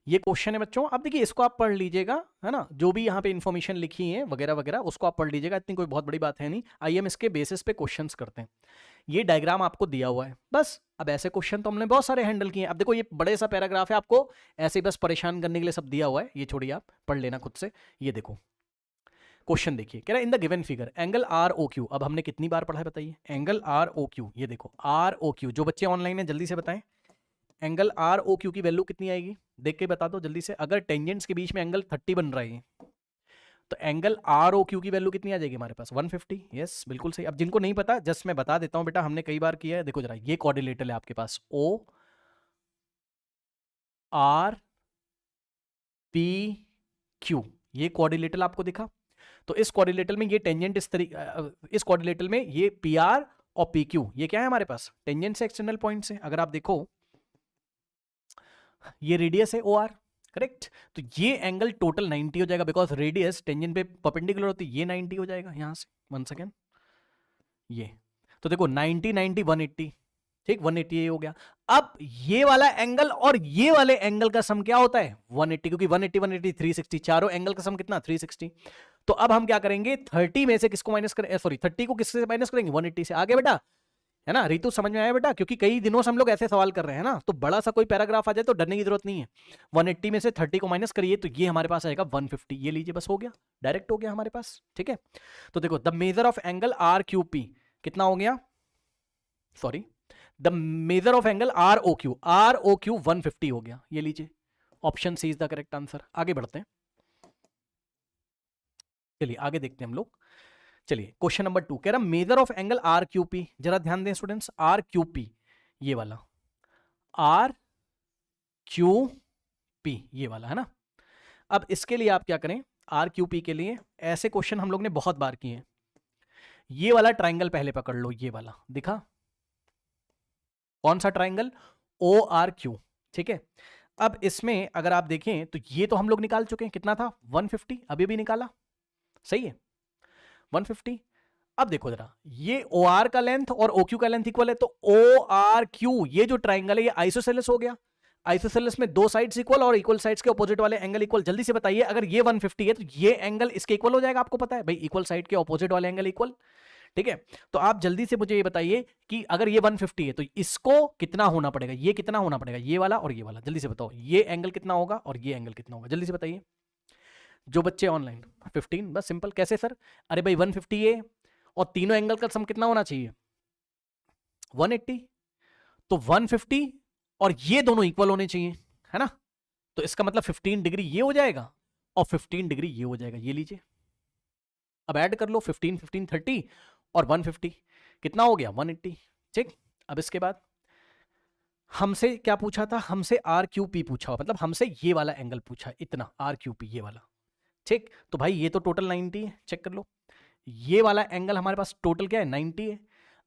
ये क्वेश्चन है बच्चों, आप देखिए इसको आप पढ़ लीजिएगा, है ना, जो भी यहाँ पे इन्फॉर्मेशन लिखी है वगैरह वगैरह उसको आप पढ़ लीजिएगा, इतनी कोई बहुत बड़ी बात है नहीं। आइए हम इसके बेसिस पे क्वेश्चंस करते हैं। ये डायग्राम आपको दिया हुआ है बस। अब ऐसे क्वेश्चन तो हमने बहुत सारे हैंडल किए हैं। अब देखो ये बड़े सा पैराग्राफ है, आपको ऐसे ही बस परेशान करने के लिए सब दिया हुआ है, ये छोड़िए, आप पढ़ लेना खुद से। ये देखो क्वेश्चन देखिए, कह रहा है in the given figure angle R O Q. अब हमने कितनी बार पढ़ा है बताइए, एंगल आर ओ क्यू। ये देखो आर ओ क्यू, जो बच्चे ऑनलाइन है जल्दी से बताएं, एंगल आर ओ क्यू की वैल्यू कितनी आएगी, देख के बता दो जल्दी से। अगर टेंजेंट्स के बीच में एंगल 30 बन रहा है तो एंगल आर ओ क्यू की वैल्यू कितनी आ जाएगी हमारे पास, 150। यस बिल्कुल सही। अब जिनको नहीं पता जस्ट मैं बता देता हूं बेटा, हमने कई बार किया है। देखो जरा, ये कोऑर्डिनेटर है आपके पास, ओ आर पी क्यू, ये कोऑर्डिनेटर आपको दिखा। तो इस कोऑर्डिनेटर में ये टेंजेंट इस तरीके, इस कोऑर्डिनेटर में ये पी आर और पी क्यू, ये क्या है हमारे पास, टेंजेंट से एक्सटर्नल पॉइंट से। अगर आप देखो ये रेडियस है ओ आर, करेक्ट। तो ये एंगल टोटल 90 हो जाएगा, बिकॉज रेडियस टेंजेंट पे परपेंडिकुलर होती है, ये 90 हो जाएगा यहां से। 1 सेकेंड, ये तो देखो 90 90 180, ठीक, 180 ये हो गया। अब ये वाला एंगल और ये वाले एंगल का सम क्या होता है, 180, क्योंकि 180 180 360, चारों एंगल का सम कितना, 360। तो अब हम क्या करेंगे, 30 में से किसको माइनस करें, सॉरी 30 को किससे माइनस करेंगे, 180 से। आगे बेटा, है ना, रितु समझ में आया बेटा, क्योंकि कई दिनों से हम लोग ऐसे सवाल कर रहे हैं ना, तो बड़ा सा कोई पैराग्राफ आ जाए तो डरने की जरूरत नहीं है। 180 में से 30 को माइनस करिए तो ये हमारे पास आएगा 150। ये लीजिए, बस हो गया, डायरेक्ट हो गया हमारे पास, ठीक है। तो देखो the measure of angle R Q P कितना हो गया, sorry the measure of angle R O Q, R O Q 150 हो गया। ये लीजिए, option C is the correct answer. आगे बढ़ते हैं, चलिए आगे देखते हैं हम लोग। चलिए क्वेश्चन नंबर 2 कह रहा measure of angle R Q P. जरा ध्यान दें स्टूडेंट्स, आर क्यू पी, ये वाला आर क्यू पी, ये वाला है ना। अब इसके लिए आप क्या करें, आर क्यू पी के लिए ऐसे क्वेश्चन हम लोग ने बहुत बार किए हैं। ये वाला ट्राइंगल पहले पकड़ लो, ये वाला दिखा, कौन सा ट्राइंगल, ओ आर क्यू, ठीक है। अब इसमें अगर आप देखें तो ये तो हम लोग निकाल चुके हैं, कितना था 150, अभी भी निकाला, सही है 150। अब देखो जरा, ये ओ आर का लेंथ और ओ क्यू का लेंथ इक्वल है, तो ओ आर क्यू ये जो ट्राइंगल है ये आइसोसेलेस हो गया। आइसोसेलेस में दो साइड्स इक्वल और इक्वल साइड्स के अपोजिट वाले एंगल इक्वल। जल्दी से बताइए, अगर ये 150 है तो ये एंगल इसके इक्वल हो जाएगा, आपको पता है भाई, इक्वल साइड के अपोजिट वाले एंगल इक्वल, ठीक है। तो आप जल्दी से मुझे ये बताइए कि अगर ये 150 है तो इसको कितना होना पड़ेगा, ये कितना होना पड़ेगा, ये वाला और ये वाला, जल्दी से बताओ, ये एंगल कितना होगा और ये एंगल कितना होगा, जल्दी से बताइए जो बच्चे ऑनलाइन। 15, बस सिंपल। कैसे सर, अरे भाई 150 है और तीनों एंगल का सम कितना होना चाहिए, 180, तो 150 और ये दोनों इक्वल होने चाहिए, है ना। तो इसका मतलब 15 डिग्री ये हो जाएगा और 15 डिग्री ये हो जाएगा। ये लीजिए, अब ऐड कर लो, 15 15 30 और 150 कितना हो गया, 180, ठीक। अब इसके बाद हमसे क्या पूछा था, हमसे आर क्यू पी पूछा, मतलब हमसे ये वाला एंगल पूछा, इतना आर क्यू पी ये वाला, ठीक। तो भाई ये तो टोटल 90 है, चेक कर लो, ये वाला एंगल हमारे पास टोटल क्या है, 90 है।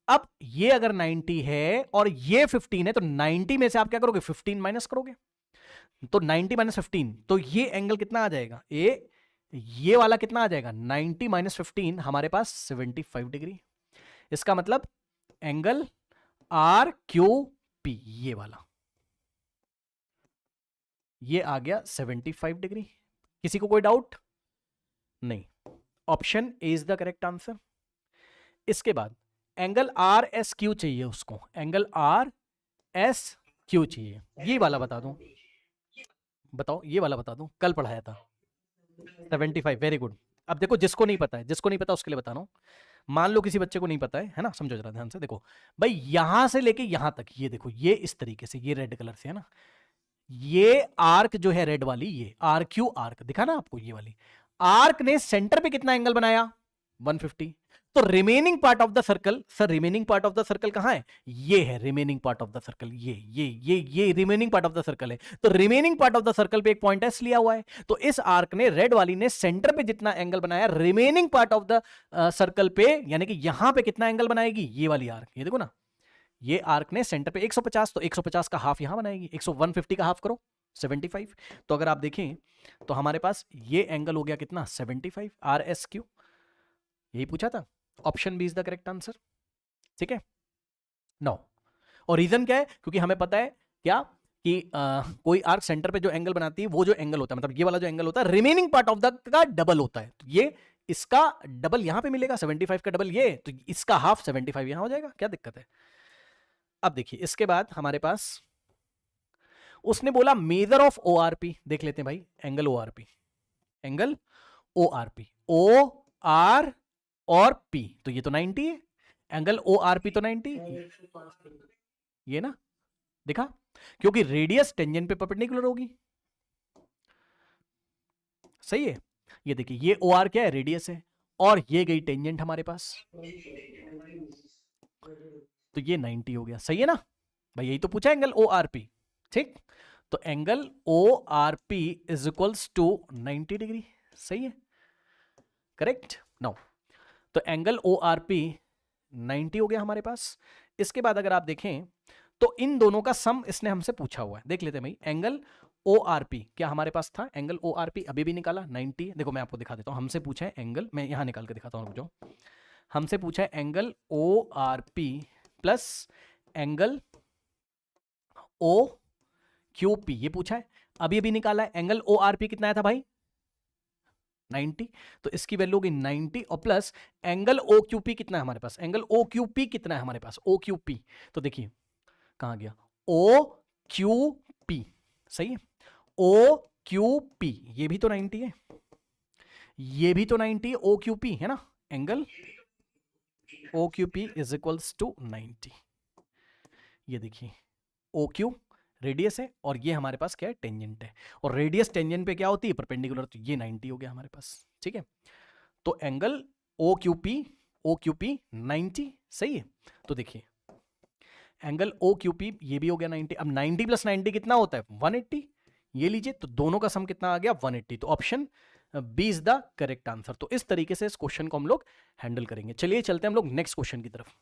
अब ये अगर 90 है और ये 15 है तो 90 में से आप क्या करोगे, 15 माइनस करोगे, तो 90 माइनस 15, तो ये एंगल कितना आ जाएगा, ये वाला कितना आ जाएगा, 90 माइनस 15 हमारे पास 75 डिग्री। इसका मतलब एंगल आर क्यू पी ये वाला, ये आ गया 75 डिग्री। किसी को कोई डाउट नहीं, option A is the correct answer. इसके बाद एंगल आर एस क्यू चाहिए उसको, एंगल आर एस क्यू चाहिए, ये वाला बता दूं, बताओ ये वाला बता दूं, कल पढ़ाया था 75, वेरी गुड। अब देखो जिसको नहीं पता है, जिसको नहीं पता उसके लिए बता रहा हूं, मान लो किसी बच्चे को नहीं पता है ना, समझो जरा ध्यान से, देखो भाई यहां से लेके यहां तक, ये देखो ये इस तरीके से, ये रेड कलर से है ना, ये आर्क जो है रेड वाली, ये आर क्यू आर्क दिखा ना आपको, ये वाली आर्क ने सेंटर पे कितना एंगल बनाया, 150। तो remaining part of the circle, sir remaining part of the circle कहां है, ये है remaining part of the circle, ये remaining part of the circle है। तो remaining part of the circle पे एक पॉइंट एस लिया हुआ है, तो इस आर्क ने, रेड वाली ने सेंटर पे जितना एंगल बनाया remaining part of the circle पे, यानी कि यहां पे कितना एंगल बनाएगी ये वाली आर्क, ये देखो ना, ये आर्क ने सेंटर पे 150, तो 150 का हाफ यहां बनाएगी, 150 का हाफ करो 75। तो अगर आप देखें तो हमारे पास ये एंगल हो गया कितना, 75 आर एस क्यू, यही पूछा था, option B is the correct answer, ठीक है। नो, और रीजन क्या है, क्योंकि हमें पता है क्या कि कोई आर्क सेंटर पे जो एंगल बनाती है वो जो एंगल होता है, मतलब ये वाला जो एंगल होता है रिमेनिंग पार्ट ऑफ द का डबल होता है। तो ये इसका डबल यहां पे मिलेगा 75 का डबल ये, तो इसका हाफ 75 यहां हो जाएगा, क्या दिक्कत है। अब देखिए इसके बाद हमारे पास उसने बोला मेजर ऑफ ओआरपी, देख लेते हैं भाई angle O R P, angle O R P, O R और पी, तो ये तो 90 है, एंगल ओआरपी तो 90, ये ना दिखा, क्योंकि रेडियस टेंजेंट पे परपेंडिकुलर होगी, सही है। ये देखिए ये ओ आर क्या है, रेडियस है, और ये गई टेंजेंट हमारे पास, तो ये 90 हो गया, सही है ना भाई, यही तो पूछा एंगल ओ आर पी, ठीक। तो angle O R P is equals to 90 degree, सही है, करेक्ट। नाउ तो एंगल ओ आर पी 90 हो गया हमारे पास। इसके बाद अगर आप देखें तो इन दोनों का सम इसने हमसे पूछा हुआ है, देख लेते हैं भाई। एंगल ओ आर पी क्या हमारे पास था, एंगल ओ आर पी अभी भी निकाला 90, देखो मैं आपको दिखा देता हूं, हमसे पूछा है एंगल, मैं यहां निकाल के दिखाता हूं, रुक जाओ। हमसे पूछा है angle O R P plus angle O Q P, ये पूछा है, अभी अभी निकाला है। एंगल ओ आर पी कितना आया था भाई 90, तो इसकी वैल्यू होगी 90 और plus angle O Q P कितना है हमारे पास, एंगल ओ क्यू पी कितना है हमारे पास, ओ क्यू पी, तो देखिए कहां गया, ओ क्यू पी, सही है, ओ क्यू पी ये भी तो 90 है, ये भी तो 90 है, ओ क्यू पी है ना, angle O Q P is equals to 90, ये देखिए ओ क्यू रेडियस है और ये हमारे पास क्या है, टेंजेंट है, और रेडियस टेंजेंट पे क्या होती है, परपेंडिकुलर, तो ये 90 हो गया हमारे पास, ठीक है। तो एंगल ओ क्यू पी 90, सही है। तो देखिए एंगल ओ क्यू पी ये भी हो गया 90, अब 90 प्लस 90 कितना होता है 180, ये लीजिए, तो दोनों का सम कितना आ गया 180, तो option B is the correct answer. तो इस तरीके से इस क्वेश्चन को हम लोग हैंडल करेंगे। चलिए चलते हैं हम लोग नेक्स्ट क्वेश्चन की तरफ।